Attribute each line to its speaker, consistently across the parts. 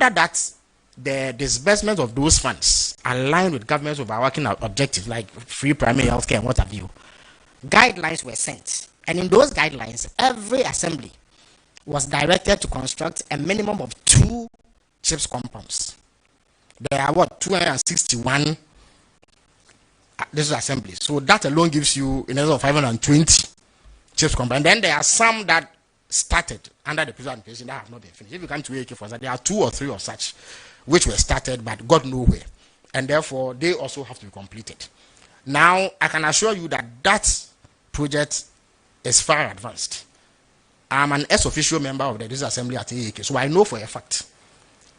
Speaker 1: order that the disbursement of those funds align with government's overarching objectives like free primary health care and what have you, guidelines were sent. And in those guidelines, every assembly was directed to construct a minimum of 2 CHIPS compounds. There are 261 this is assembly. So that alone gives you in of 520 CHIPS compounds. And then there are some that started under the previous administration that have not been finished. If you come to AK, for example, there are 2 or 3 of such which were started but got nowhere, and therefore they also have to be completed. Now I can assure you that that project is far advanced. I'm an ex-official member of the District Assembly at AK, so I know for a fact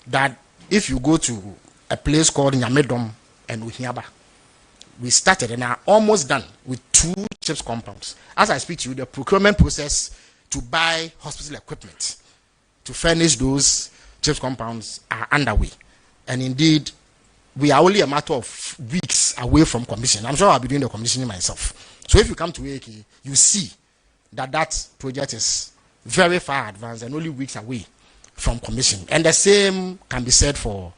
Speaker 1: that if you go to a place called Nyamedom and Uhiaba, we started and are almost done with 2 CHIPS compounds. As I speak to you, the procurement process to buy hospital equipment to furnish those CHIPS compounds are underway. And indeed, we are only a matter of weeks away from commission. I'm sure I'll be doing the commissioning myself. So if you come to AK, you see that that project is very far advanced and only weeks away from commission. And the same can be said for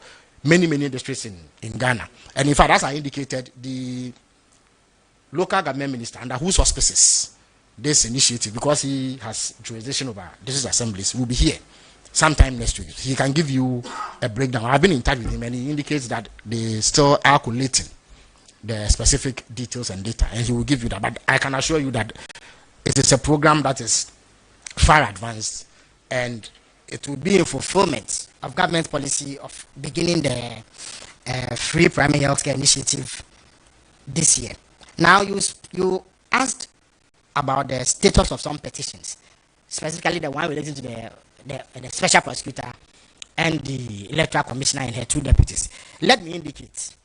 Speaker 1: many districts in Ghana. And in fact, as I indicated, the local government minister under whose auspices this initiative, because he has jurisdiction over district assemblies, will be here sometime next week. He can give you a breakdown. I've been in touch with him and he indicates that they still are collating the specific details and data, and he will give you that. But I can assure you that it is a program that is far advanced, and it will be in fulfillment of government policy of beginning the free primary healthcare initiative this year. Now, you asked about the status of some petitions, specifically the one relating to the special prosecutor and the electoral commissioner and her 2 deputies. Let me indicate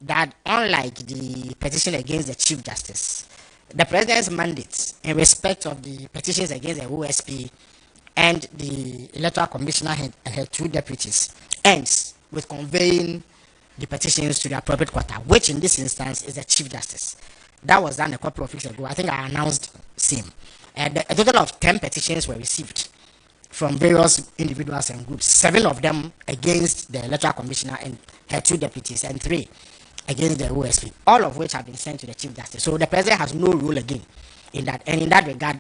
Speaker 1: that unlike the petition against the Chief Justice, the President's mandate in respect of the petitions against the OSP and the electoral commissioner and her 2 deputies ends with conveying the petitions to the appropriate quarter, which in this instance is the Chief Justice. That was done a couple of weeks ago. I think I announced same. And a total of 10 petitions were received from various individuals and groups, 7 of them against the electoral commissioner and her 2 deputies, and 3 against the OSP, all of which have been sent to the Chief Justice. So the President has no role again in that, and in that regard,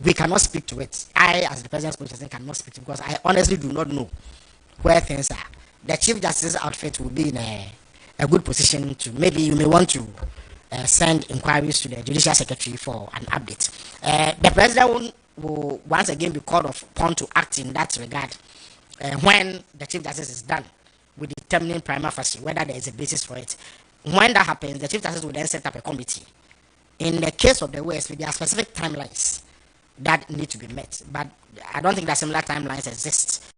Speaker 1: we cannot speak to it. I, as the President's spokesperson, cannot speak to it because I honestly do not know where things are. The Chief Justice's outfit will be in a good position to, maybe you may want to send inquiries to the Judicial Secretary for an update. The President will once again be called upon to act in that regard when the Chief Justice is done with determining prima facie whether there is a basis for it. When that happens, the Chief Justice will then set up a committee. In the case of the OSP, there are specific timelines that need to be met, but I don't think that similar timelines exist.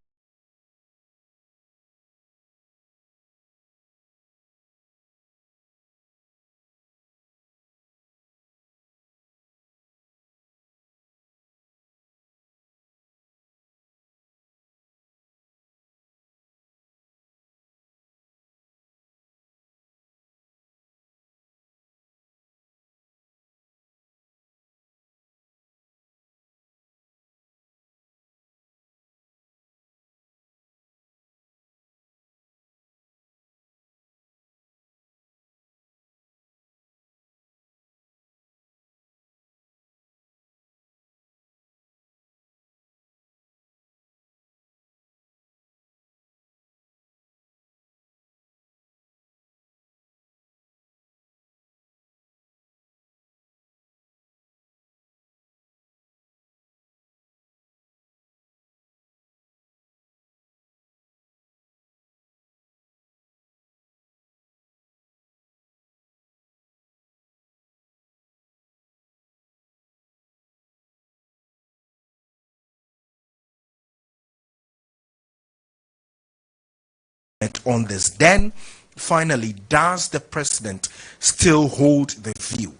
Speaker 2: On this, then finally, does the president still hold the view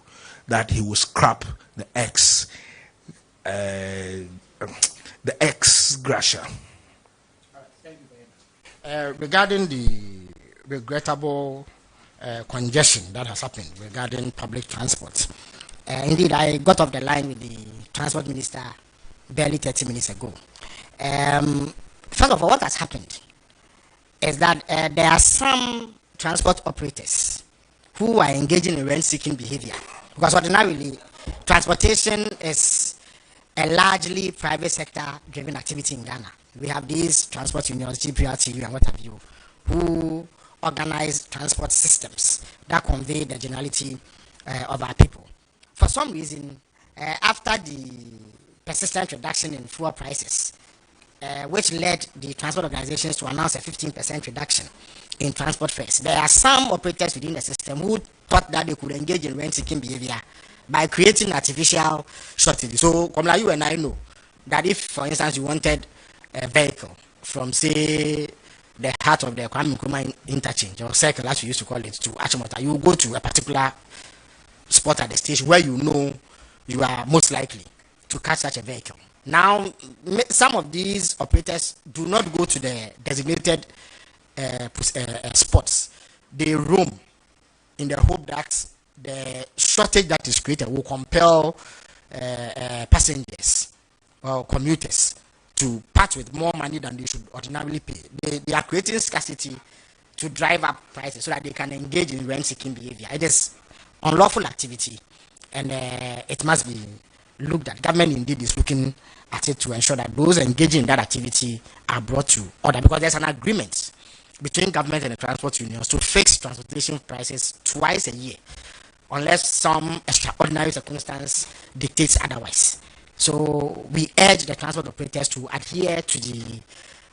Speaker 2: that he will scrap the ex-gratia?
Speaker 1: Regarding the regrettable congestion that has happened regarding public transport, indeed, I got off the line with the transport minister barely 30 minutes ago. First of all, what has happened is that there are some transport operators who are engaging in rent-seeking behavior, because ordinarily transportation is a largely private sector-driven activity in Ghana. We have these transport unions, GPRTU and what have you, who organize transport systems that convey the generality of our people. For some reason, after the persistent reduction in fuel prices, which led the transport organizations to announce a 15% reduction in transport fares, there are some operators within the system who thought that they could engage in rent-seeking behavior by creating artificial shortages. So, come like you and I know that if, for instance, you wanted a vehicle from, say, the heart of the Kwame Nkrumah interchange or circle, as we used to call it, to Achimota, you go to a particular spot at the station where you know you are most likely to catch such a vehicle. Now, some of these operators do not go to the designated spots. They roam in the hope that the shortage that is created will compel passengers or commuters to part with more money than they should ordinarily pay. They are creating scarcity to drive up prices so that they can engage in rent-seeking behavior. It is unlawful activity, and it must be looked at. Government indeed is looking at it to ensure that those engaging in that activity are brought to order, because there's an agreement between government and the transport unions to fix transportation prices twice a year, unless some extraordinary circumstance dictates otherwise. So we urge the transport operators to adhere to the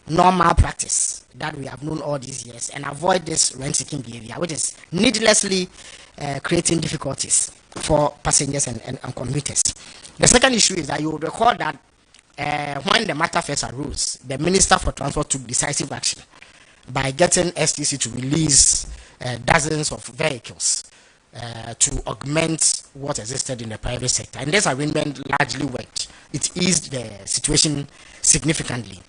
Speaker 1: normal practice that we have known all these years and avoid this rent-seeking behavior, which is needlessly creating difficulties for passengers and commuters. The second issue is that you will recall that when the matter first arose, the Minister for Transport took decisive action by getting STC to release dozens of vehicles to augment what existed in the private sector. And this arrangement largely worked. It eased the situation significantly.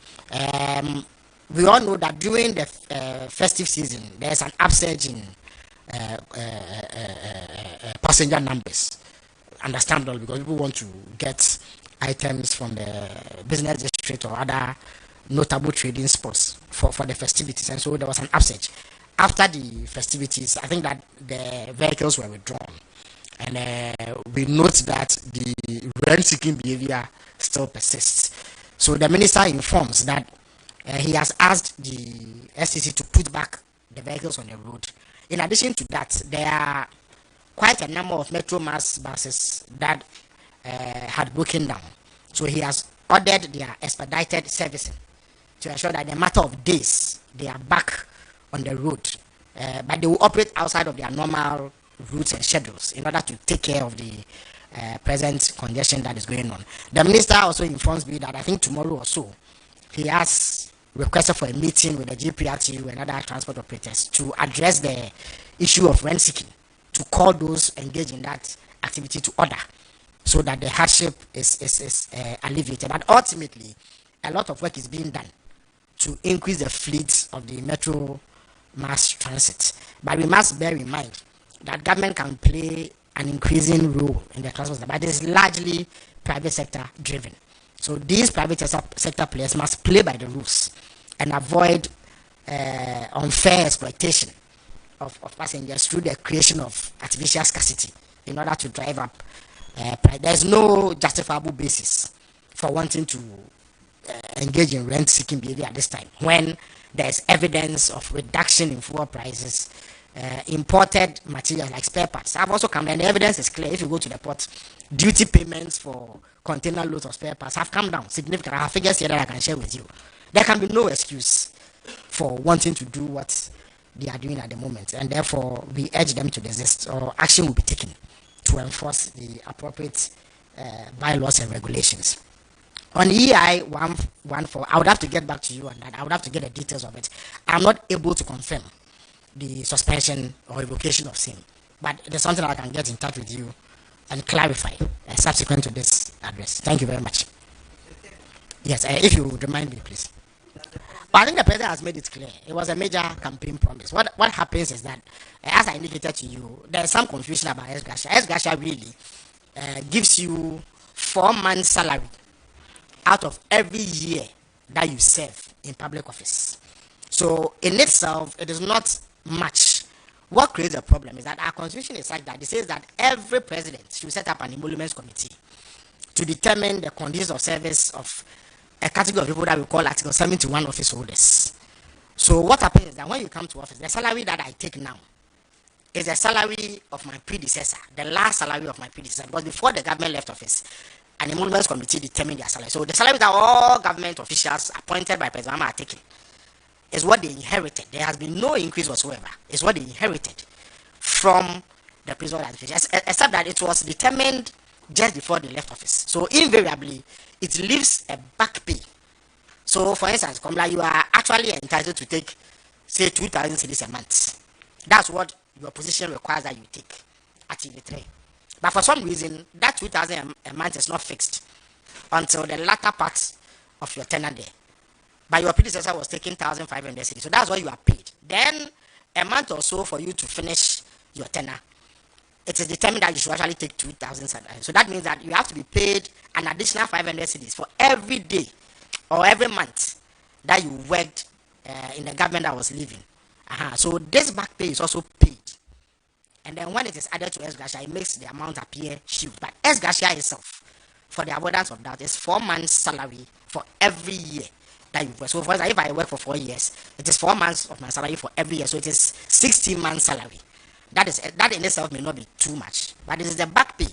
Speaker 1: We all know that during the festive season, there's an upsurge in passenger numbers. Understandable, because people want to get items from the business district or other notable trading spots for the festivities, and so there was an upsurge. After the festivities, I think that the vehicles were withdrawn, and we note that the rent-seeking behavior still persists. So the minister informs that he has asked the SCC to put back the vehicles on the road. In addition to that, there are quite a number of Metro Mass buses that had broken down. So he has ordered their expedited servicing to ensure that in a matter of days, they are back on the road. But they will operate outside of their normal routes and schedules in order to take care of the present congestion that is going on. The minister also informs me that I think tomorrow or so, he has requested for a meeting with the GPRTU and other transport operators to address the issue of rent seeking, to call those engaged in that activity to order, so that the hardship is alleviated. But ultimately, a lot of work is being done to increase the fleet of the Metro Mass Transit. But we must bear in mind that government can play an increasing role in the transport sector, but it is largely private sector driven. So these private sector players must play by the rules and avoid unfair exploitation of passengers through the creation of artificial scarcity in order to drive up price. There's no justifiable basis for wanting to engage in rent-seeking behavior at this time, when there's evidence of reduction in fuel prices, imported materials like spare parts. I've also come, and the evidence is clear. If you go to the port, duty payments for container loads of spare parts have come down significantly. I have figures here that I can share with you. There can be no excuse for wanting to do what they are doing at the moment, and therefore we urge them to desist, or action will be taken to enforce the appropriate bylaws and regulations. On EI 114, I would have to get back to you on that. I would have to get the details of it. I'm not able to confirm the suspension or revocation of same, but there's something I can get in touch with you and clarify subsequent to this address. Thank you very much. Yes, if you would remind me, please. But I think the president has made it clear. It was a major campaign promise. What happens is that, as I indicated to you, there's some confusion about Ex-gratia. Ex-gratia really gives you 4 months' salary out of every year that you serve in public office. So in itself, it is not much. What creates a problem is that our constitution is such that it says that every president should set up an emoluments committee to determine the conditions of service of a category of people that we call Article 71 office holders. So what happens is that when you come to office, the salary that I take now is the salary of my predecessor, the last salary of my predecessor, because before the government left office, an emoluments committee determined their salary. So the salary that all government officials appointed by President Mahama are taking is what they inherited. There has been no increase whatsoever. It's what they inherited from the previous administration, except that it was determined just before they left office. So invariably, it leaves a back pay. So for instance, Komla, you are actually entitled to take, say, 2,000 cedis a month. That's what your position requires that you take at TV3. But for some reason, that 2,000 a month is not fixed until the latter part of your tenure there. But your predecessor was taking 1,500 cedis, so that's what you are paid. Then a month or so for you to finish your tenure, it is determined that you should actually take 2,000 cedis. So that means that you have to be paid an additional 500 cedis for every day or every month that you worked in the government that was leaving. So this back pay is also paid. And then when it is added to Ex-gratia, it makes the amount appear huge. But Ex-gratia itself, for the avoidance of doubt, is 4 months' salary for every year that you work. So for example, if I work for 4 years, it is 4 months of my salary for every year. So it is 16 months' salary. That in itself may not be too much, but it is the back pay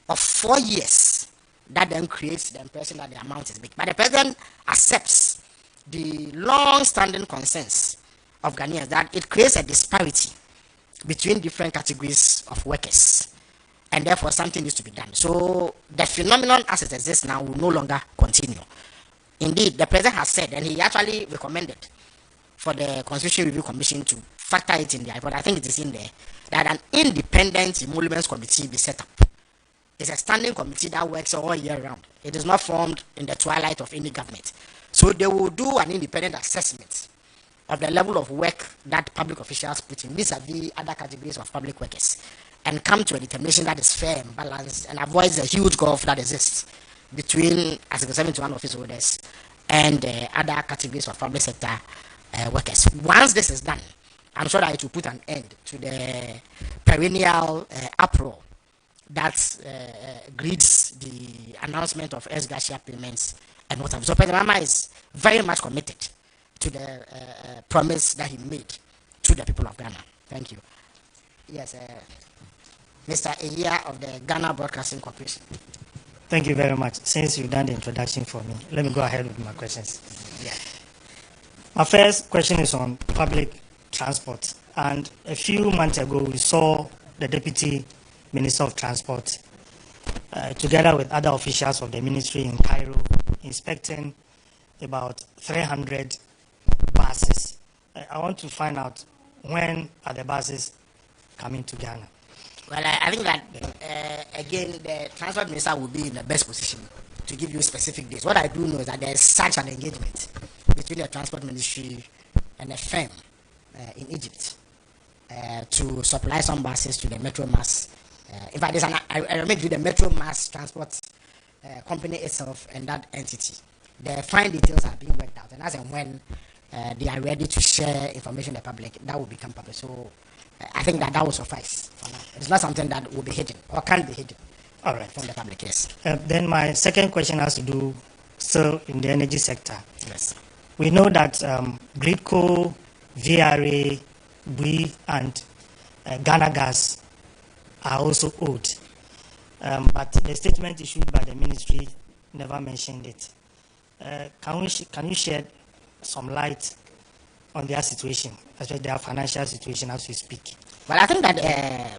Speaker 1: of 4 years that then creates the impression that the amount is big. But the president accepts the long-standing consensus of Ghanaians that it creates a disparity between different categories of workers, and therefore something needs to be done. So the phenomenon as it exists now will no longer continue. Indeed, the president has said, and he actually recommended for the Constitution Review Commission to factor it in there, but I think it is in there, that an independent emoluments committee be set up. It's a standing committee that works all year round. It is not formed in the twilight of any government. So they will do an independent assessment of the level of work that public officials put in vis-a-vis other categories of public workers, and come to a determination that is fair and balanced and avoids the huge gulf that exists between Article 71 office holders and other categories of public sector workers. Once this is done, I'm sure that it will put an end to the perennial uproar that greets the announcement of Ex-gratia payments and whatever. So President Mahama is very much committed to the promise that he made to the people of Ghana. Thank you. Yes, Mr. Eya of the Ghana Broadcasting Corporation.
Speaker 3: Thank you very much. Since you've done the introduction for me, let me go ahead with my questions.
Speaker 1: Yeah.
Speaker 3: My first question is on public transport. And a few months ago, we saw the Deputy Minister of Transport, together with other officials of the ministry in Cairo, inspecting about 300 buses. I want to find out, when are the buses coming to Ghana?
Speaker 1: Well, I think that, again, the transport minister will be in the best position to give you specific dates. What I do know is that there is such an engagement between the transport ministry and a firm in Egypt to supply some buses to the Metro Mass. In fact, there's an arrangement with the Metro Mass Transport company itself and that entity. The fine details are being worked out, and as and when they are ready to share information with the public, that will become public. So I think that will suffice for now. It's not something that will be hidden or can be hidden.
Speaker 3: All right,
Speaker 1: from the public. Yes.
Speaker 3: Then my second question has to do still in the energy sector.
Speaker 1: Yes.
Speaker 3: We know that Gridco, VRA, BUI, and Ghana Gas are also owed, but the statement issued by the ministry never mentioned it. Can you shed some light on their situation, especially their financial situation as we speak?
Speaker 1: Well, I think that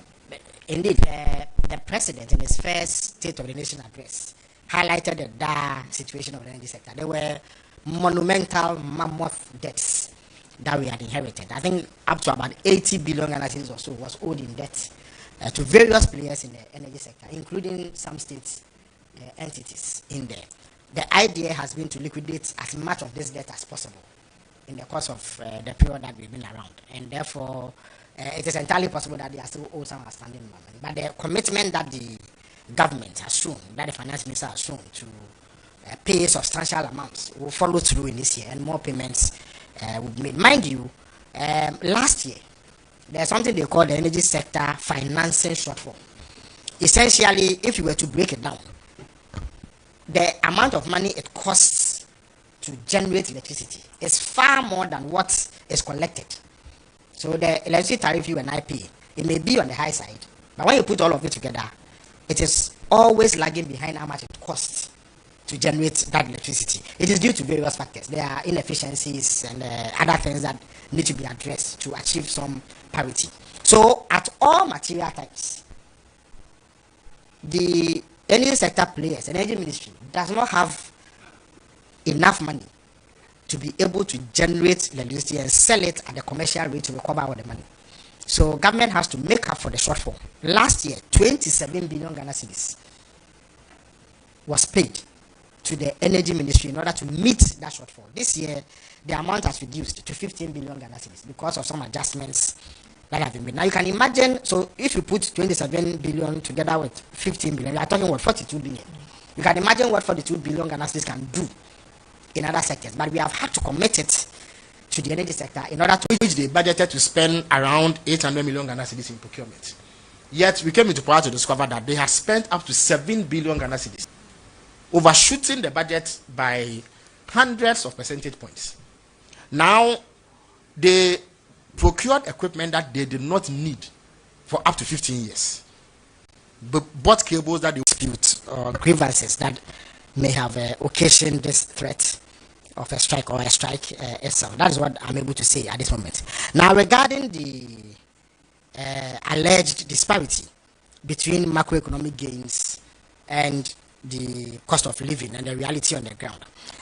Speaker 1: indeed the president in his first State of the Nation address highlighted the dire situation of the energy sector. There were monumental, mammoth debts that we had inherited. I think up to about 80 billion Ghana cedis or so was owed in debt to various players in the energy sector, including some state entities in there. The idea has been to liquidate as much of this debt as possible in the course of the period that we've been around, and therefore it is entirely possible that they are still owed some outstanding money. But the commitment that the government has shown, that the finance minister has shown to pay substantial amounts, will follow through in this year, and more payments we've made. Mind you, last year, there's something they call the energy sector financing shortfall. Essentially, if you were to break it down, the amount of money it costs to generate electricity is far more than what is collected. So the electricity tariff you and I pay, it may be on the high side, but when you put all of it together, it is always lagging behind how much it costs to generate that electricity. It is due to various factors. There are inefficiencies and other things that need to be addressed to achieve some parity. So at all material types, the energy sector players, energy ministry, does not have enough money to be able to generate electricity and sell it at the commercial rate to recover all the money. So government has to make up for the shortfall. Last year, 27 billion Ghana cedis was paid to the energy ministry in order to meet that shortfall. This year, the amount has reduced to 15 billion Ghana cedis because of some adjustments that have been made. Now you can imagine, so if you put 27 billion together with 15 billion, you are talking about 42 billion. You can imagine what 42 billion Ghana cedis can do in other sectors, but we have had to commit it to the energy sector in order to which they budgeted to spend around 800 million Ghana cedis in procurement. Yet we came into power to discover that they have spent up to 7 billion Ghana cedis, overshooting the budget by hundreds of percentage points. Now they procured equipment that they did not need for up to 15 years, but bought cables that they dispute or grievances that may have occasioned this threat of a strike or a strike itself. That is what I'm able to say at this moment. Now, regarding the alleged disparity between macroeconomic gains and the cost of living and the reality on the ground,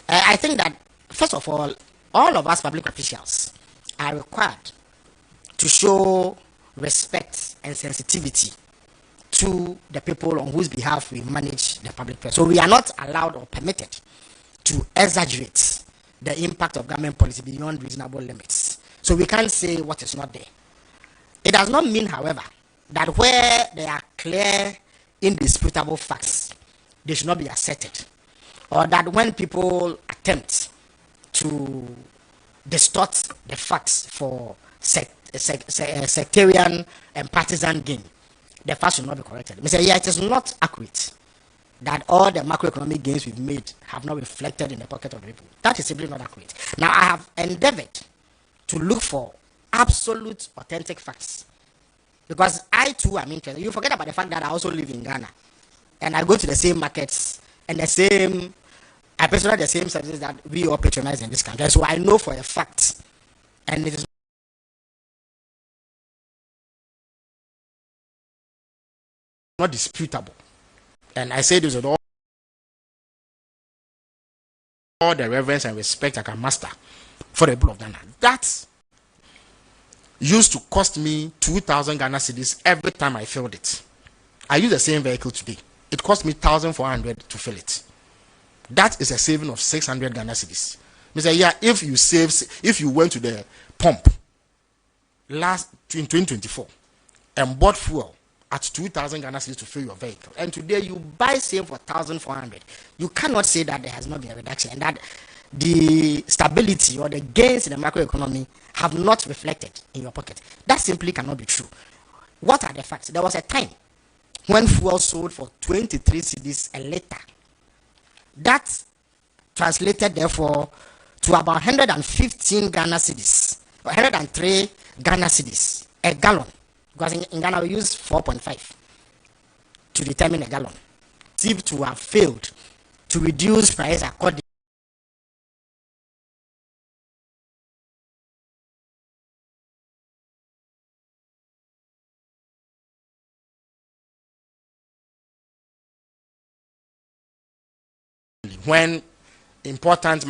Speaker 1: I think that, first of all of us public officials are required to show respect and sensitivity to the people on whose behalf we manage the public purse. So we are not allowed or permitted to exaggerate the impact of government policy beyond reasonable limits. So we can't say what is not there. It does not mean, however, that where there are clear, indisputable facts, they should not be asserted. Or that when people attempt to distort the facts for sectarian and partisan gain, the facts should not be corrected. Mr. Yeah, it is not accurate that all the macroeconomic gains we've made have not reflected in the pocket of the people. That is simply not accurate. Now, I have endeavored to look for absolute, authentic facts, because I too am interested. You forget about the fact that I also live in Ghana, and I go to the same markets and I patronize the same services that we all patronize in this country. So I know for a fact, and it is not disputable. And I say this with all the reverence and respect I can muster for the people of Ghana. That used to cost me 2,000 Ghana cedis every time I filled it. I use the same vehicle today. It cost me 1,400 to fill it. That is a saving of 600 Ghana cedis. Mr. Yeah, if you went to the pump in 2024 and bought fuel at 2,000 Ghana cedis to fill your vehicle, and today you buy same for 1,400, you cannot say that there has not been a reduction and that the stability or the gains in the macroeconomy have not reflected in your pocket. That simply cannot be true. What are the facts? There was a time when fuel sold for 23 cedis a liter. That translated therefore to about 115 Ghana cedis, 103 Ghana cedis a gallon. Because in Ghana we use 4.5 to determine a gallon. Seem to have failed to reduce price according when important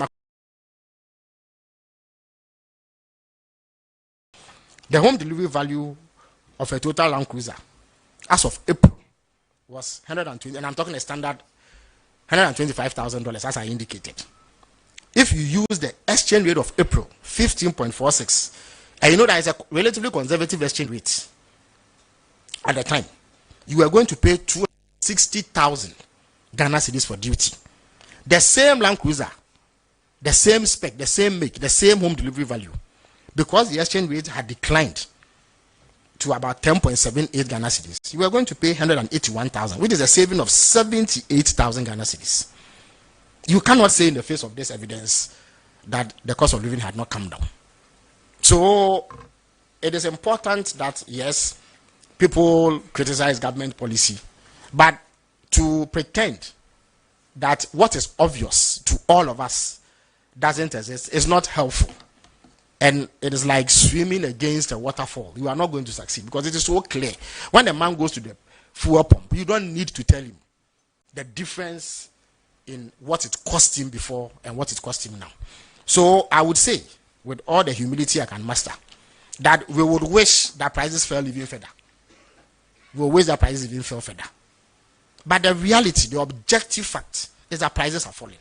Speaker 1: the home delivery value of a total Land Cruiser as of April was 120, and I'm talking a standard $125,000 as I indicated. If you use the exchange rate of April 15.46, and you know that is a relatively conservative exchange rate at the time, you are going to pay 260,000 Ghana cedis for duty. The same Land Cruiser the same spec, the same make, the same home delivery value, because the exchange rate had declined to about 10.78 Ghana cedis, you were going to pay 181,000, which is a saving of 78,000 Ghana cedis. You cannot say in the face of this evidence that the cost of living had not come down. So it is important that, yes, people criticize government policy, but to pretend that what is obvious to all of us doesn't exist is not helpful. And it is like swimming against a waterfall. You are not going to succeed because it is so clear. When a man goes to the fuel pump, you don't need to tell him the difference in what it cost him before and what it cost him now. So I would say, with all the humility I can muster, that we would wish that prices fell even further. We would wish that prices even fell further. But the reality, the objective fact, is that prices are falling.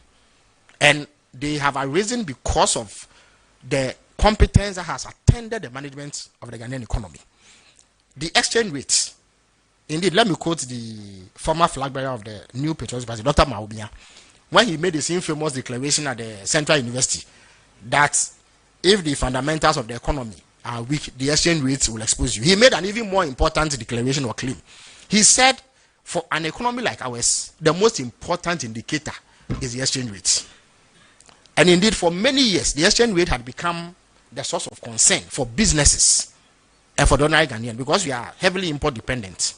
Speaker 1: And they have arisen because of the competence that has attended the management of the Ghanaian economy. The exchange rate, indeed, let me quote the former flag bearer of the new Petitions party, Dr. Maubia, when he made his infamous declaration at the Central University that if the fundamentals of the economy are weak, the exchange rate will expose you. He made an even more important declaration or claim. He said, for an economy like ours, the most important indicator is the exchange rate. And indeed, for many years, the exchange rate had become the source of concern for businesses and for the ordinary Ghanaian, because we are heavily import dependent.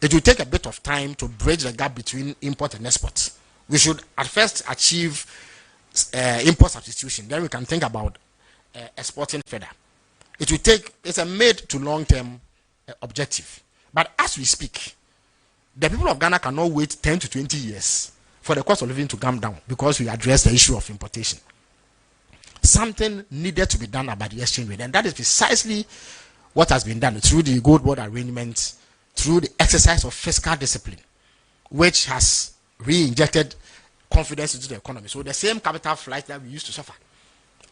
Speaker 1: It will take a bit of time to bridge the gap between import and export. We should at first achieve import substitution, then we can think about exporting further. It will take, it's a mid to long term objective. But as we speak, the people of Ghana cannot wait 10 to 20 years for the cost of living to come down because we address the issue of importation. Something needed to be done about the exchange rate, and that is precisely what has been done through the gold board arrangement, through the exercise of fiscal discipline, which has re-injected confidence into the economy. So the same capital flight that we used to suffer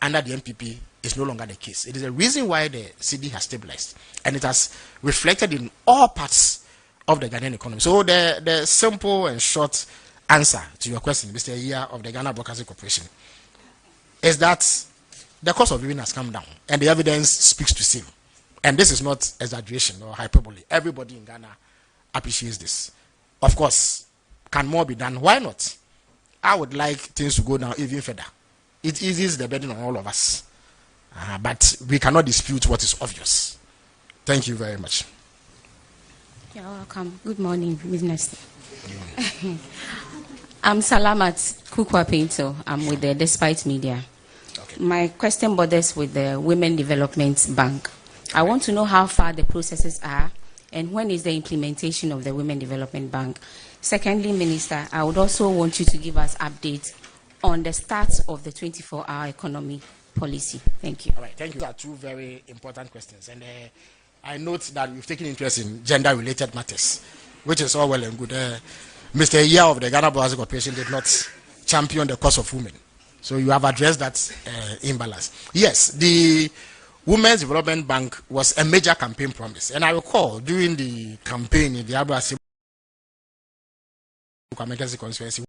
Speaker 1: under the MPP is no longer the case. It is a reason why the CD has stabilized, and it has reflected in all parts of the Ghanaian economy. So the simple and short answer to your question, Mr. Iya of the Ghana Broadcasting Corporation, is that the cost of living has come down, and the evidence speaks to same. And this is not exaggeration or hyperbole. Everybody in Ghana appreciates this. Of course, can more be done? Why not? I would like things to go down even further. It eases the burden on all of us. But we cannot dispute what is obvious. Thank you very much.
Speaker 4: You're welcome. Good morning, business. I'm Salamat Kwakye. I'm with the Despite Media. Okay. My question borders with the Women Development Bank. I want to know how far the processes are and when is the implementation of the Women Development Bank. Secondly, Minister, I would also want you to give us updates on the start of the 24-hour economy policy. Thank you.
Speaker 1: All right, thank you. These are two very important questions. And I note that you've taken interest in gender-related matters, which is all well and good. Mr. Iya of the Ghana Broadcasting Corporation did not champion the cause of women. So you have addressed that imbalance. Yes, the Women's Development Bank was a major campaign promise. And I recall during the campaign in the Abrasi constituency,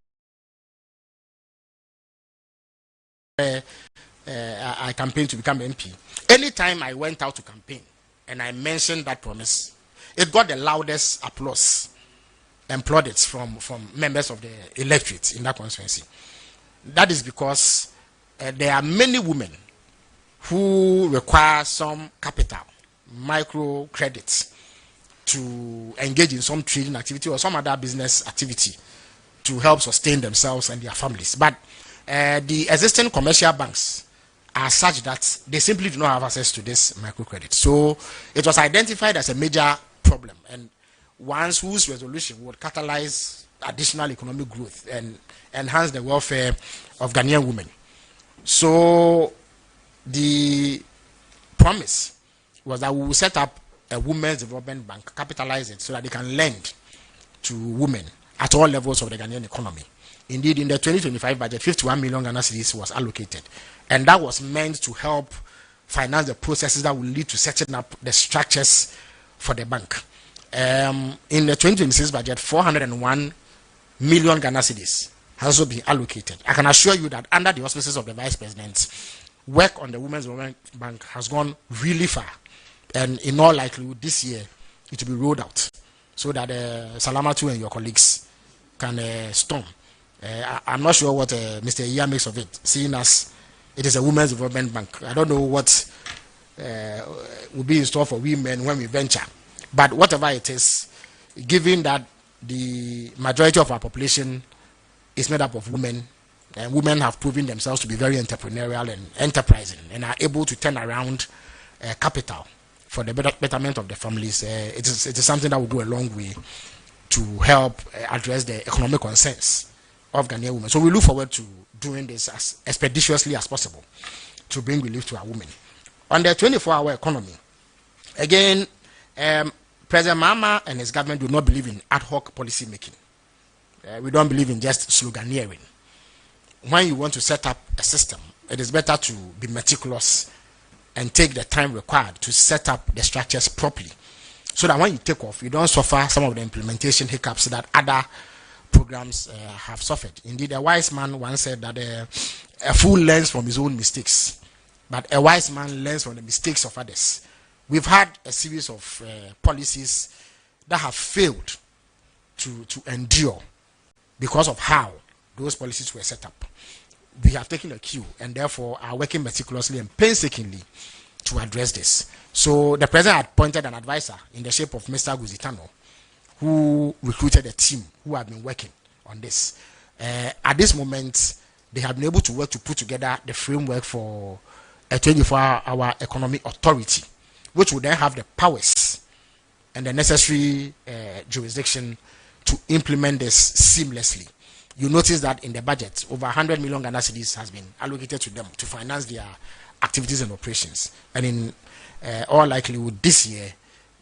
Speaker 1: I campaigned to become MP. Anytime I went out to campaign and I mentioned that promise, it got the loudest applause and plaudits from members of the electorate in that constituency. That is because there are many women who require some capital, micro credits, to engage in some trading activity or some other business activity to help sustain themselves and their families. But the existing commercial banks are such that they simply do not have access to this microcredit. So it was identified as a major problem, and one whose resolution would catalyze additional economic growth and enhance the welfare of Ghanaian women. So the promise was that we will set up a women's development bank, capitalize it so that they can lend to women at all levels of the Ghanaian economy. Indeed, in the 2025 budget, 51 million Ghana cedis was allocated, and that was meant to help finance the processes that will lead to setting up the structures for the bank. In the 2026 budget, 401 million Ghana cedis has also been allocated. I can assure you that under the auspices of the Vice President, work on the Women's Development Bank has gone really far. And in all likelihood, this year, it will be rolled out so that Salamatu and your colleagues can storm. I'm not sure what Mr. Iya makes of it, seeing as it is a Women's Development Bank. I don't know what will be in store for women when we venture. But whatever it is, given that the majority of our population is made up of women, and women have proven themselves to be very entrepreneurial and enterprising and are able to turn around capital for the betterment of the families, it is something that will go a long way to help address the economic concerns of Ghanaian women. So we look forward to doing this as expeditiously as possible to bring relief to our women. On the 24-hour economy, again, President Mahama and his government do not believe in ad hoc policy making. We don't believe in just sloganeering. When you want to set up a system, it is better to be meticulous and take the time required to set up the structures properly, so that when you take off, you don't suffer some of the implementation hiccups that other programs have suffered. Indeed, a wise man once said that a fool learns from his own mistakes, but a wise man learns from the mistakes of others. We've had a series of policies that have failed to endure because of how those policies were set up. We have taken a cue and therefore are working meticulously and painstakingly to address this. So the president had appointed an advisor in the shape of Mr. Guzitano, who recruited a team who have been working on this. At this moment, they have been able to work to put together the framework for a 24-hour economy authority, which would then have the powers and the necessary jurisdiction to implement this seamlessly. You notice that in the budget, over 100 million Ghana cedis has been allocated to them to finance their activities and operations. And in all likelihood, this year,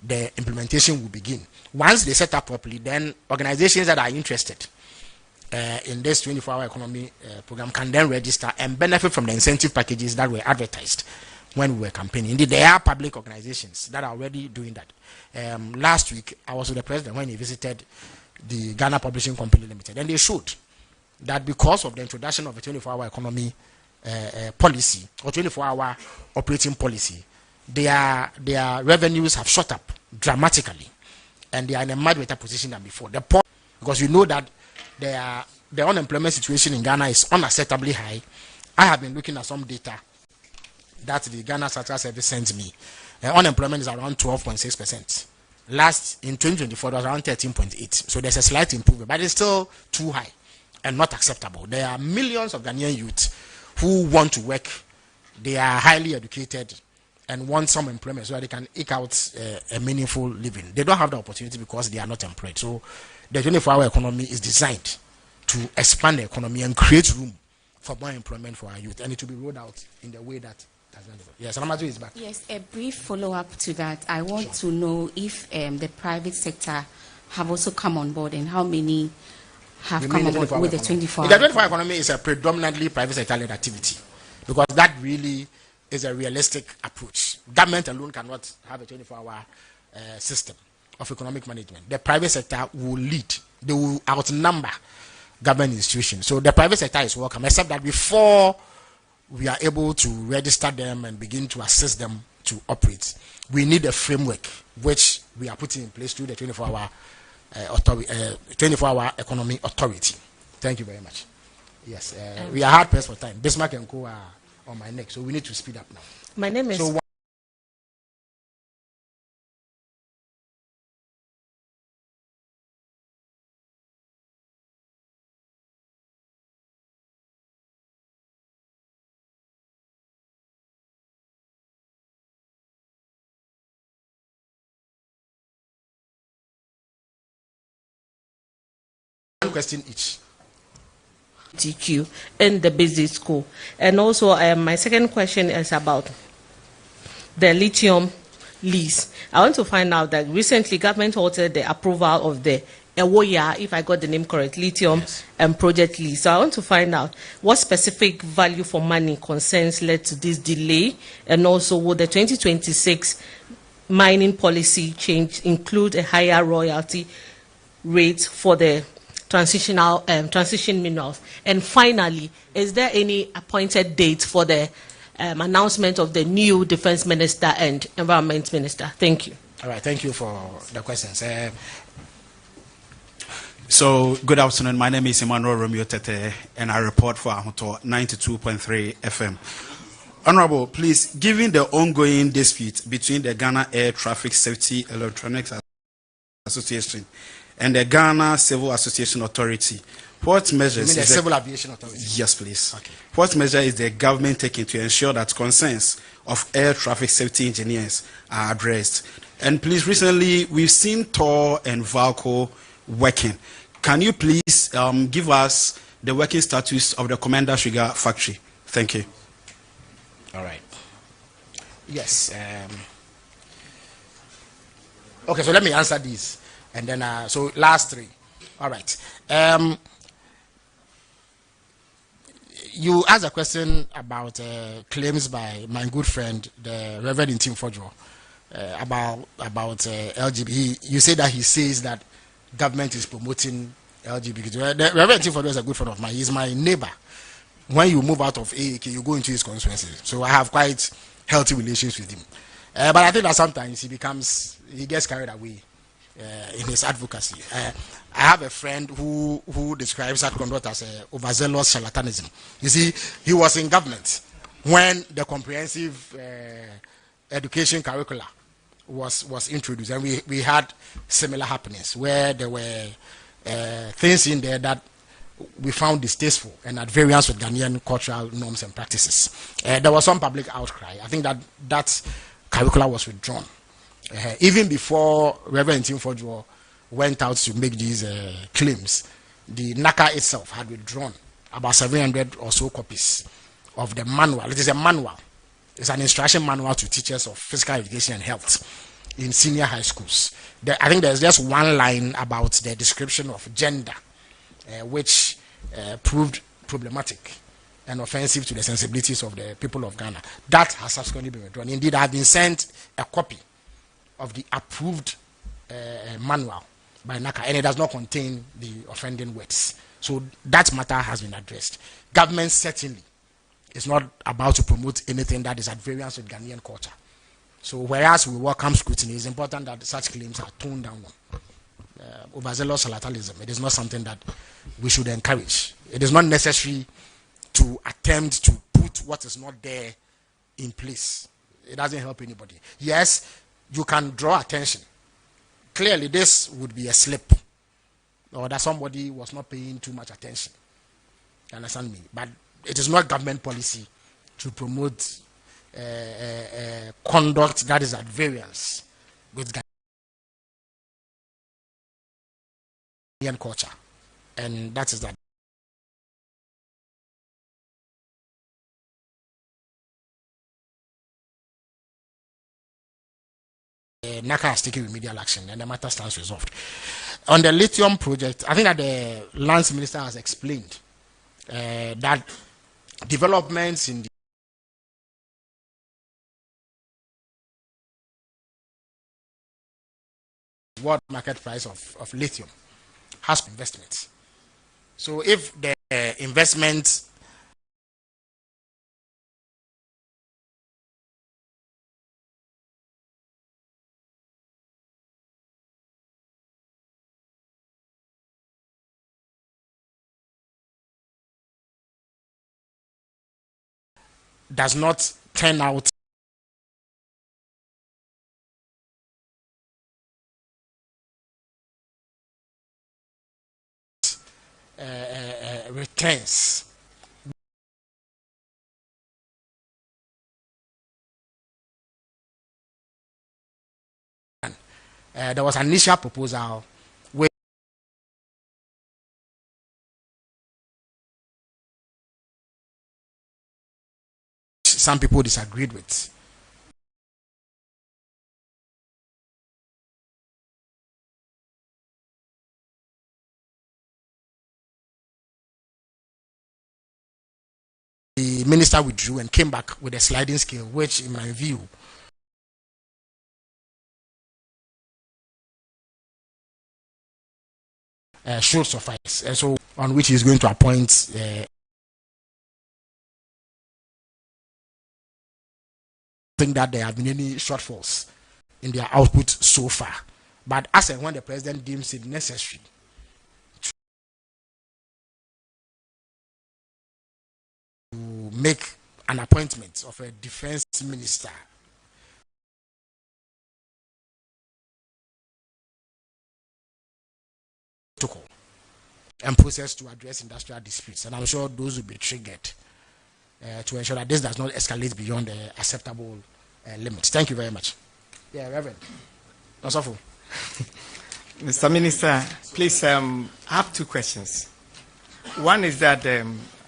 Speaker 1: the implementation will begin. Once they set up properly, then organizations that are interested in this 24-hour economy program can then register and benefit from the incentive packages that were advertised when we were campaigning. Indeed, there are public organizations that are already doing that. Last week, I was with the president when he visited the Ghana Publishing Company Limited, and they showed that because of the introduction of a 24-hour economy policy or 24-hour operating policy, their revenues have shot up dramatically, and they are in a much better position than before. Because you know that the unemployment situation in Ghana is unacceptably high. I have been looking at some data that the Ghana Statistical Service sends me. Unemployment is around 12.6%. In 2024, it was around 13.8%. So there's a slight improvement, but it's still too high and not acceptable. There are millions of Ghanaian youth who want to work. They are highly educated and want some employment so that they can eke out a meaningful living. They don't have the opportunity because they are not employed. So the 24-hour economy is designed to expand the economy and create room for more employment for our youth, and it will be rolled out in the way that. Yes, Salamatu is back.
Speaker 4: Yes, a brief follow-up to that. I want to know if the private sector have also come on board, and how many have come on board with the 24-hour.
Speaker 1: The 24-hour economy is a predominantly private sector-led activity, because that really is a realistic approach. Government alone cannot have a 24-hour system of economic management. The private sector will lead. They will outnumber government institutions. So the private sector is welcome, except that before we are able to register them and begin to assist them to operate, we need a framework which we are putting in place through the 24-hour 24-hour economy authority. Thank you very much. Yes, we are hard pressed for time. Bismarck and Co are on my neck, so we need to speed up now.
Speaker 5: My name is. So,
Speaker 1: question each.
Speaker 5: TQ in the basic school. And also my second question is about the lithium lease. I want to find out that recently government altered the approval of the Ewoya, if I got the name correct, lithium and project lease. So I want to find out what specific value for money concerns led to this delay, and also would the 2026 mining policy change include a higher royalty rate for the transition minerals? And finally, is there any appointed date for the announcement of the new defense minister and environment minister? Thank you.
Speaker 1: All right, thank you for the questions.
Speaker 6: So, good afternoon. My name is Emmanuel Romeo Tete, and I report for Ahoto 92.3 FM. Honorable, please, given the ongoing dispute between the Ghana Air Traffic Safety Electronics Association and the Ghana Civil Association Authority, what measures...
Speaker 1: You mean the Civil Aviation Authority?
Speaker 6: Yes, please.
Speaker 1: Okay.
Speaker 6: What measure is the government taking to ensure that concerns of air traffic safety engineers are addressed? And please, recently, we've seen TOR and VALCO working. Can you please give us the working status of the Commander Sugar Factory? Thank you.
Speaker 1: All right. Yes. Okay, so let me answer these. And then, so last three. All right. You asked a question about claims by my good friend, the Reverend Tim Fojo, about LGBT. You say that he says that government is promoting LGBT. The Reverend Tim Fojo is a good friend of mine. He's my neighbor. When you move out of AAK, you go into his constituency. So I have quite healthy relations with him. But I think that sometimes he gets carried away in his advocacy. I have a friend who describes that conduct as overzealous charlatanism. You see, he was in government when the comprehensive education curricula was introduced, and we had similar happenings where there were things in there that we found distasteful and at variance with Ghanaian cultural norms and practices. There was some public outcry. I think that curricula was withdrawn. Even before Reverend Tim Fojo went out to make these claims, the NACA itself had withdrawn about 700 or so copies of the manual. It is a manual. It's an instruction manual to teachers of physical education and health in senior high schools. I think there's just one line about the description of gender, which proved problematic and offensive to the sensibilities of the people of Ghana. That has subsequently been withdrawn. Indeed, I have been sent a copy of the approved manual by NACA, and it does not contain the offending words. So that matter has been addressed. Government certainly is not about to promote anything that is at variance with Ghanaian culture. So whereas we welcome scrutiny, it's important that such claims are toned down on. Overzealous charlatanism, it is not something that we should encourage. It is not necessary to attempt to put what is not there in place. It doesn't help anybody. Yes, you can draw attention. Clearly, this would be a slip, or that somebody was not paying too much attention. You understand me? But it is not government policy to promote conduct that is at variance with Ghanaian culture, and that is that. NACA has taken remedial action and the matter stands resolved. On the lithium project, I think that the lands minister has explained that developments in the world market price of lithium has investments. So if the investment does not turn out returns, there was an initial proposal which some people disagreed with. The minister withdrew and came back with a sliding scale, which in my view should suffice. And so, on which he's going to appoint. Think that there have been any shortfalls in their output so far. But as and when the president deems it necessary to make an appointment of a defense minister, and process to address industrial disputes, and I'm sure those will be triggered to ensure that this does not escalate beyond the acceptable limits. Thank you very much. Yeah, Reverend. Ofosu.
Speaker 7: Mr. Minister, please, I have two questions. One is that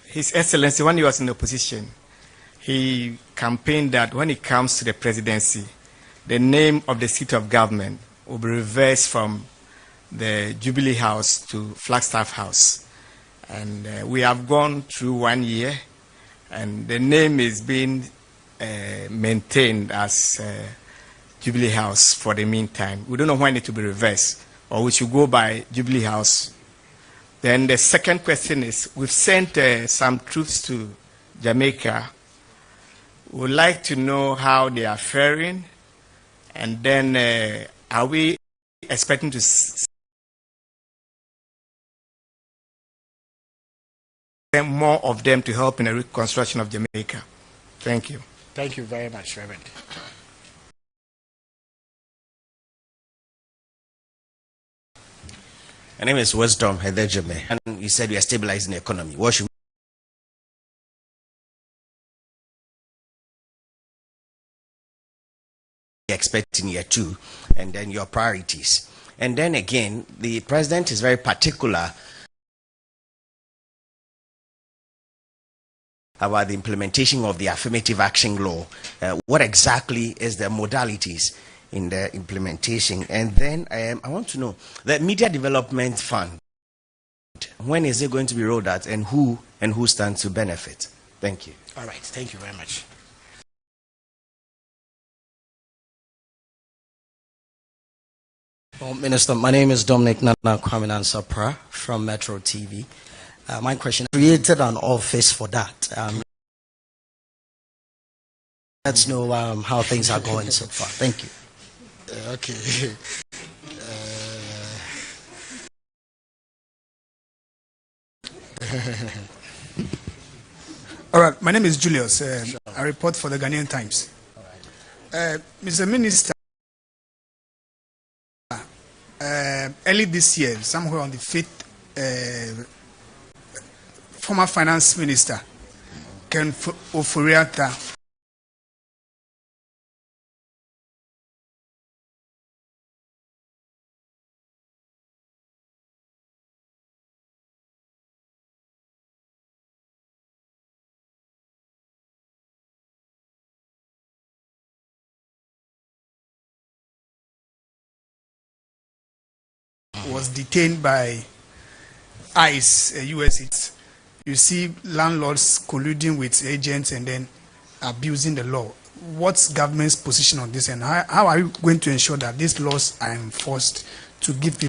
Speaker 7: His Excellency, when he was in opposition, he campaigned that when it comes to the presidency, the name of the seat of government will be reversed from the Jubilee House to Flagstaff House. And we have gone through 1 year, and the name is being maintained as Jubilee House for the meantime. We don't know when it will be reversed, or we should go by Jubilee House. Then the second question is, we've sent some troops to Jamaica. We'd like to know how they are faring, and then are we expecting to send more of them to help in the reconstruction of Jamaica? Thank you.
Speaker 1: Thank you very much, Reverend.
Speaker 8: My name is Wisdom Hedejeme, and you said we are stabilizing the economy. What should we expect in year 2, and then your priorities? And then again, the president is very particular about the implementation of the affirmative action law. What exactly is the modalities in the implementation? And then I want to know the Media Development Fund. When is it going to be rolled out, and who stands to benefit? Thank you.
Speaker 1: All right, thank you very much.
Speaker 9: Well, Minister, my name is Dominic Nana Kwame Sapra from Metro TV. My question, created an office for that. Let's know how things are going so far. Thank you.
Speaker 1: Okay.
Speaker 10: All right, my name is Julius. I report for the Ghanaian Times. Mr. Minister, early this year, somewhere on the 5th, former Finance Minister Ken Oforiatta was detained by ICE, US. You see landlords colluding with agents and then abusing the law. What's government's position on this, and how are you going to ensure that these laws are enforced to give people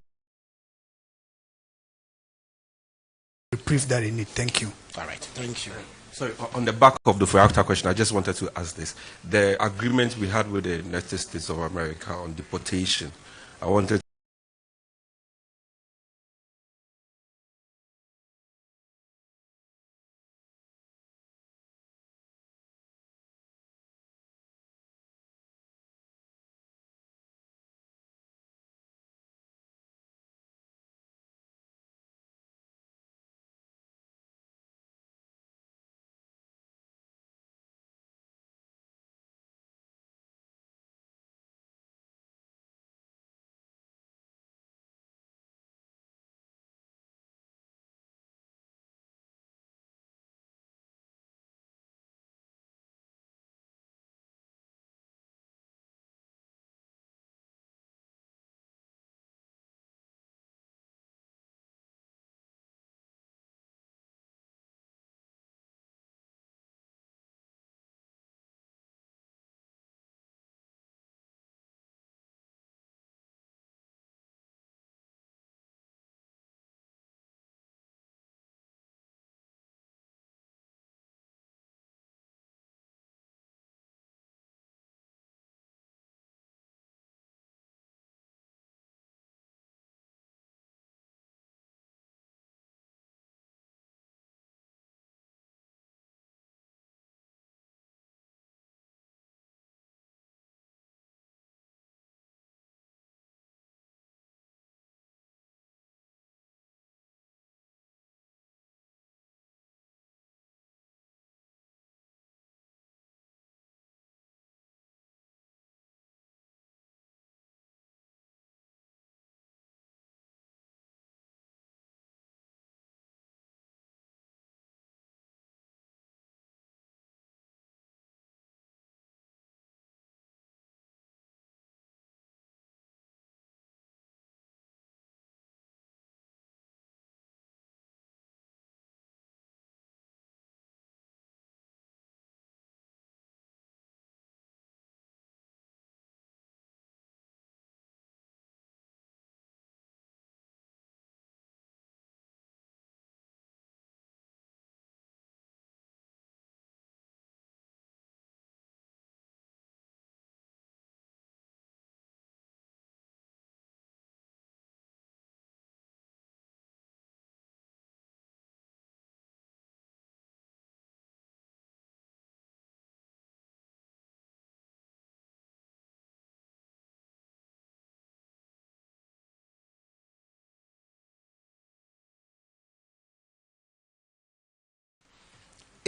Speaker 10: the proof that they need? Thank you.
Speaker 1: All right, thank you.
Speaker 11: So on the back of the Fuyakta question, I just wanted to ask this. The agreement we had with the United States of America on deportation, I wanted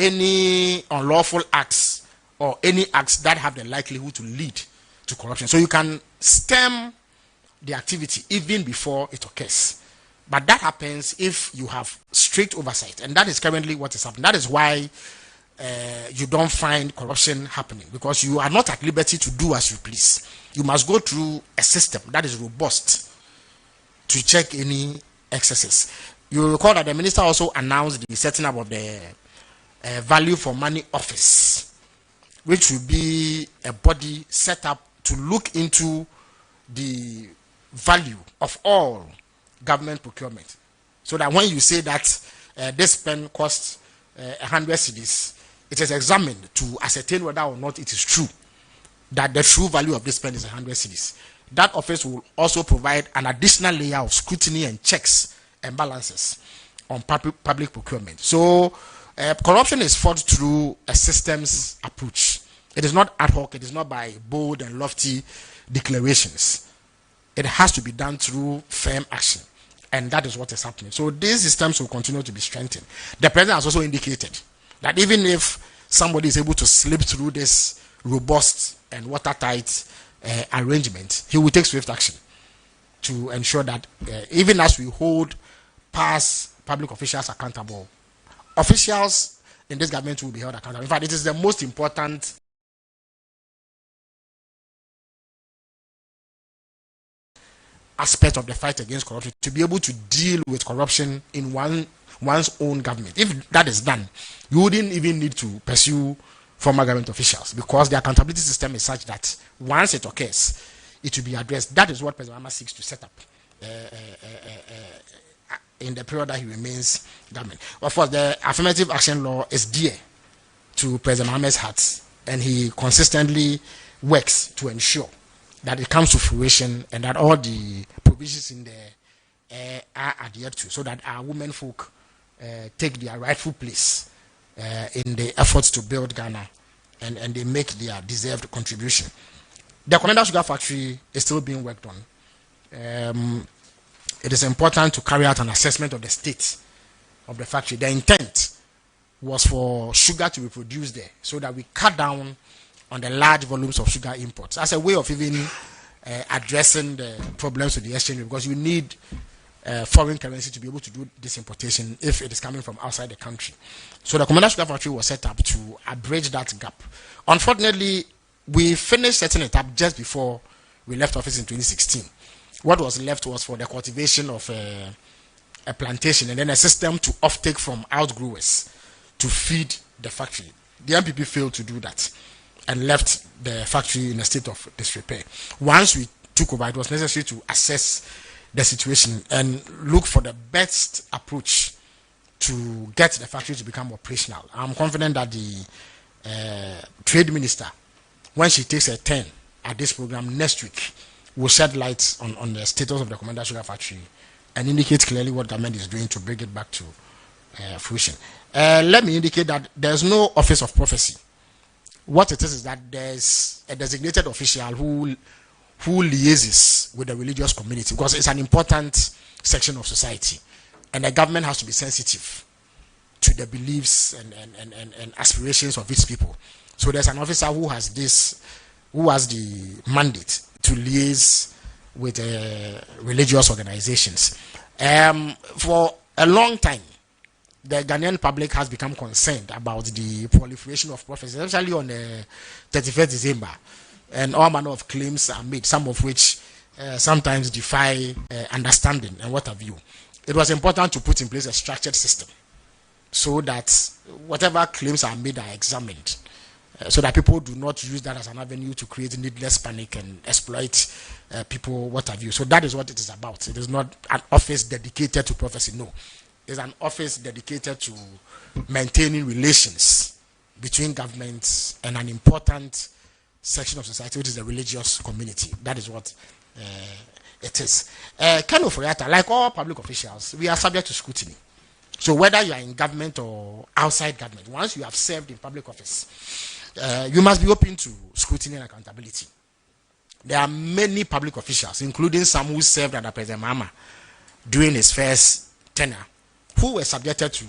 Speaker 1: any unlawful acts or any acts that have the likelihood to lead to corruption. So you can stem the activity even before it occurs. But that happens if you have strict oversight, and that is currently what is happening. That is why you don't find corruption happening, because you are not at liberty to do as you please. You must go through a system that is robust to check any excesses. You recall that the minister also announced the setting up of the Value for Money Office, which will be a body set up to look into the value of all government procurement, so that when you say that this pen costs 100 cedis, it is examined to ascertain whether or not it is true that the true value of this pen is 100 cedis. That office will also provide an additional layer of scrutiny and checks and balances on public procurement. So corruption is fought through a systems approach. It is not ad hoc. It is not by bold and lofty declarations. It has to be done through firm action, and that is what is happening. So these systems will continue to be strengthened. The president has also indicated that even if somebody is able to slip through this robust and watertight arrangement, he will take swift action to ensure that even as we hold past public officials accountable, officials in this government will be held accountable. In fact, it is the most important aspect of the fight against corruption, to be able to deal with corruption in one's own government. If that is done, you wouldn't even need to pursue former government officials, because the accountability system is such that once it occurs, it will be addressed. That is what President Mahama seeks to set up in the period that he remains government. Of course, the affirmative action law is dear to President Mahama's heart, and he consistently works to ensure that it comes to fruition and that all the provisions in there are adhered to, so that our women folk take their rightful place in the efforts to build Ghana, and they make their deserved contribution. The Commander Sugar Factory is still being worked on. It is important to carry out an assessment of the state of the factory. The intent was for sugar to be produced there, so that we cut down on the large volumes of sugar imports as a way of even addressing the problems with the exchange, because you need foreign currency to be able to do this importation if it is coming from outside the country. So the Commander Sugar Factory was set up to bridge that gap. Unfortunately, we finished setting it up just before we left office in 2016. What was left was for the cultivation of a plantation, and then a system to offtake from outgrowers to feed the factory. The MPP failed to do that and left the factory in a state of disrepair. Once we took over, it was necessary to assess the situation and look for the best approach to get the factory to become operational. I'm confident that the trade minister, when she takes her turn at this program next week, will shed light on the status of the Commander Sugar Factory and indicate clearly what government is doing to bring it back to fruition. Let me indicate that there's no office of prophecy. What it is that there's a designated official who liaises with the religious community, because it's an important section of society, and the government has to be sensitive to the beliefs and aspirations of its people. So there's an officer who has the mandate to liaise with religious organizations. For a long time, the Ghanaian public has become concerned about the proliferation of prophecies, especially on the 31st December, and all manner of claims are made, some of which sometimes defy understanding and what have you. It was important to put in place a structured system so that whatever claims are made are examined, so that people do not use that as an avenue to create needless panic and exploit people, what have you. So that is what it is about. It is not an office dedicated to prophecy, no. It's an office dedicated to maintaining relations between governments and an important section of society, which is the religious community. That is what it is. Ken Oforiatta, like all public officials, we are subject to scrutiny. So whether you are in government or outside government, once you have served in public office, you must be open to scrutiny and accountability. There are many public officials, including some who served under President Mahama during his first tenure, who were subjected to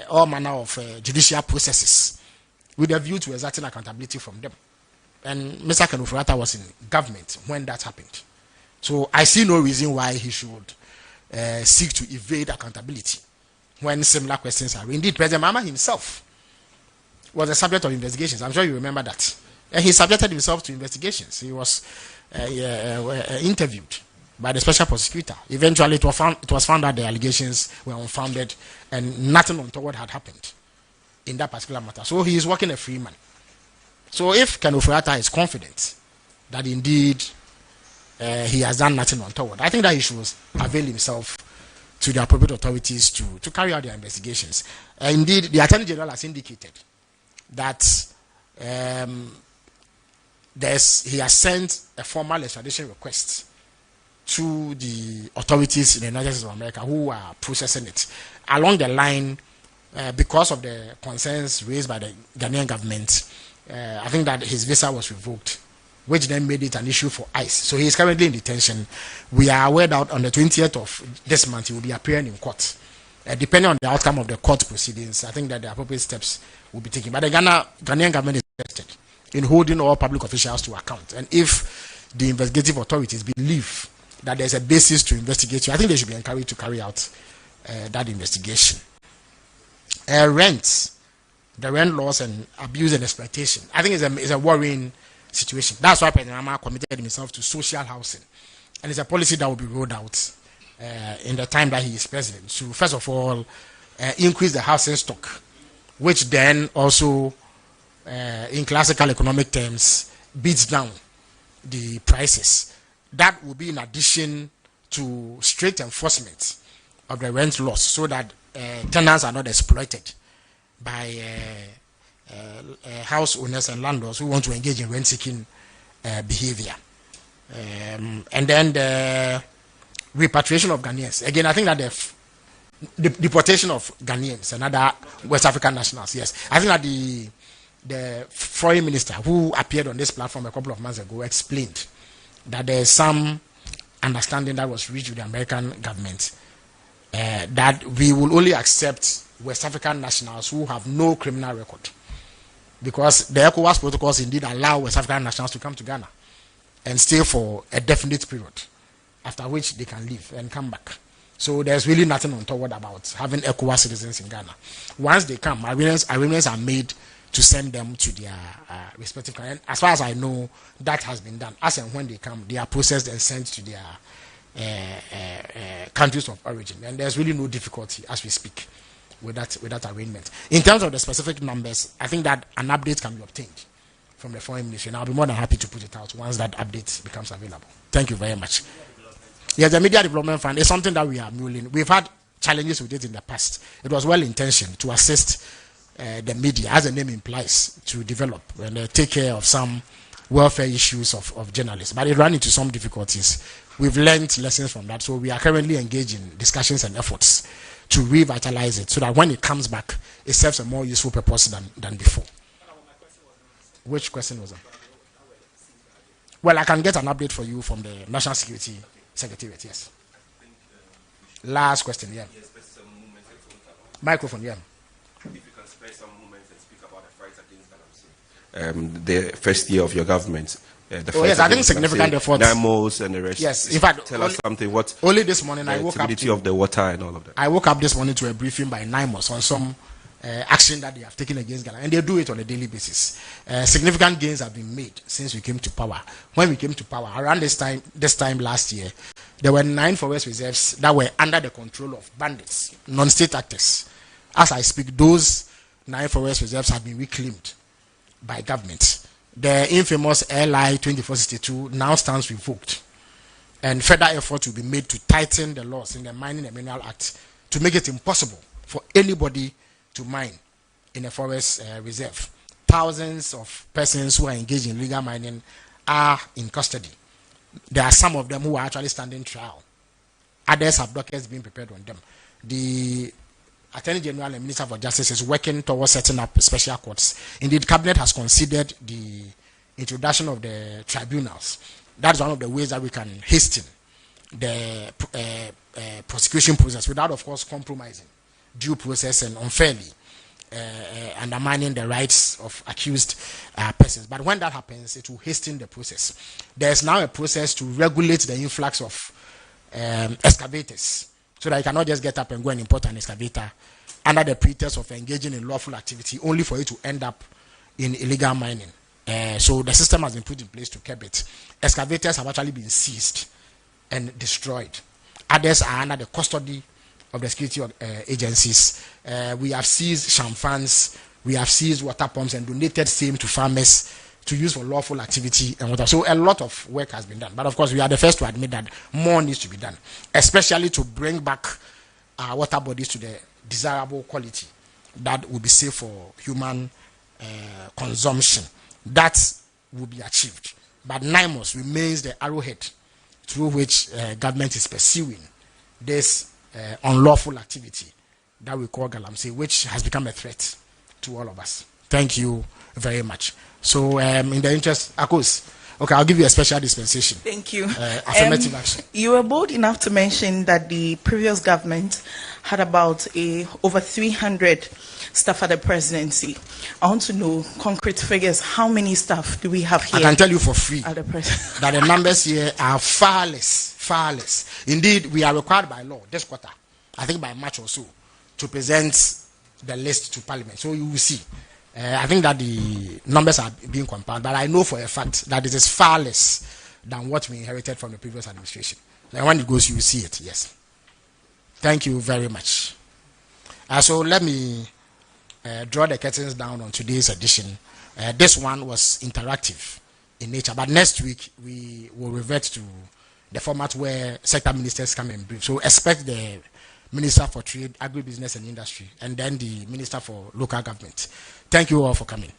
Speaker 1: all manner of judicial processes with a view to exerting accountability from them. And Mr. Kenufurata was in government when that happened. So I see no reason why he should seek to evade accountability when similar questions are. Indeed, President Mama himself was the subject of investigations. I'm sure you remember that. And he subjected himself to investigations. He was interviewed by the special prosecutor. Eventually, it was found that the allegations were unfounded and nothing untoward had happened in that particular matter. So he is working a free man. So if Kenufurata is confident that indeed he has done nothing untoward, I think that he should avail himself to the appropriate authorities to carry out their investigations. Indeed, the Attorney General has indicated that he has sent a formal extradition request to the authorities in the United States of America who are processing it. Along the line, because of the concerns raised by the Ghanaian government, I think that his visa was revoked, which then made it an issue for ICE. So he is currently in detention. We are aware that on the 20th of this month he will be appearing in court. Depending on the outcome of the court proceedings, I think that the appropriate steps will be taken. But the Ghanaian government is interested in holding all public officials to account. And if the investigative authorities believe that there's a basis to investigate you, I think they should be encouraged to carry out that investigation. The rent laws and abuse and exploitation, I think is a worrying situation. That's why President Mama committed himself to social housing. And it's a policy that will be rolled out in the time that he is president. So first of all, increase the housing stock, which then also, in classical economic terms, beats down the prices. That will be in addition to strict enforcement of the rent laws so that tenants are not exploited by house owners and landlords who want to engage in rent-seeking behavior. And then the repatriation of Ghanaians. Again, I think that the deportation of Ghanaians and other West African nationals, yes. I think that the foreign minister who appeared on this platform a couple of months ago explained that there is some understanding that was reached with the American government that we will only accept West African nationals who have no criminal record, because the ECOWAS protocols indeed allow West African nationals to come to Ghana and stay for a definite period, after which they can leave and come back. So there's really nothing untoward about having ECOWAS citizens in Ghana. Once they come, arrangements are made to send them to their respective countries. As far as I know, that has been done. As and when they come, they are processed and sent to their countries of origin. And there's really no difficulty as we speak with that arrangement. In terms of the specific numbers, I think that an update can be obtained from the foreign ministry, and I'll be more than happy to put it out once that update becomes available. Thank you very much. Yes, the Media Development Fund is something that we are mulling. We've had challenges with it in the past. It was well intentioned to assist the media, as the name implies, to develop and take care of some welfare issues of journalists. But it ran into some difficulties. We've learned lessons from that, so we are currently engaged in discussions and efforts to revitalize it so that when it comes back, it serves a more useful purpose than before. Which question was that? Well, I can get an update for you from the National Security Secretariat, yes. Last question, yeah. Microphone, yeah.
Speaker 11: If you can spare some moments and speak about the fight against the first year of your government.
Speaker 1: Yes, I think significant efforts.
Speaker 11: NAMOs and the rest.
Speaker 1: Yes, in fact,
Speaker 11: tell us something. What
Speaker 1: only this morning I woke up
Speaker 11: of the water and all of that.
Speaker 1: I woke up this morning to a briefing by NAMOs on some action that they have taken against Ghana, and they do it on a daily basis. Significant gains have been made since we came to power. When we came to power, around this time last year, there were 9 forest reserves that were under the control of bandits, non-state actors. As I speak, those 9 forest reserves have been reclaimed by government. The infamous LI 2462 now stands revoked, and further effort will be made to tighten the laws in the Mining and Mineral Act to make it impossible for anybody to mine in a forest reserve. Thousands of persons who are engaged in illegal mining are in custody. There are some of them who are actually standing trial. Others have dockets being prepared on them. The Attorney General and Minister for Justice is working towards setting up special courts. Indeed, Cabinet has considered the introduction of the tribunals. That's one of the ways that we can hasten the prosecution process without, of course, compromising due process and unfairly undermining the rights of accused persons. But when that happens, it will hasten the process. There's now a process to regulate the influx of excavators, so that you cannot just get up and go and import an excavator under the pretext of engaging in lawful activity, only for it to end up in illegal mining. So the system has been put in place to curb it. Excavators have actually been seized and destroyed. Others are under the custody of the security agencies. We have seized shamfans, we have seized water pumps and donated same to farmers to use for lawful activity and water. So a lot of work has been done. But of course, we are the first to admit that more needs to be done, especially to bring back our water bodies to the desirable quality that will be safe for human consumption. That will be achieved. But NIMOS remains the arrowhead through which government is pursuing this unlawful activity that we call galamsey, which has become a threat to all of us. Thank you very much. So in the interest, Akos, okay, I'll give you a special dispensation.
Speaker 12: Thank you.
Speaker 1: Affirmative action.
Speaker 12: You were bold enough to mention that the previous government had about over 300 staff at the presidency. I want to know concrete figures. How many staff do we have here?
Speaker 1: I can tell you for free
Speaker 12: at the
Speaker 1: that the numbers here are far less. Indeed, we are required by law this quarter, I think by March or so, to present the list to Parliament. So you will see. I think that the numbers are being compiled, but I know for a fact that it is far less than what we inherited from the previous administration. And when it goes, you will see it, yes. Thank you very much. So let me draw the curtains down on today's edition. This one was interactive in nature, but next week we will revert to the format where sector ministers come and brief. So expect the Minister for Trade, Agribusiness and Industry, and then the Minister for Local Government. Thank you all for coming.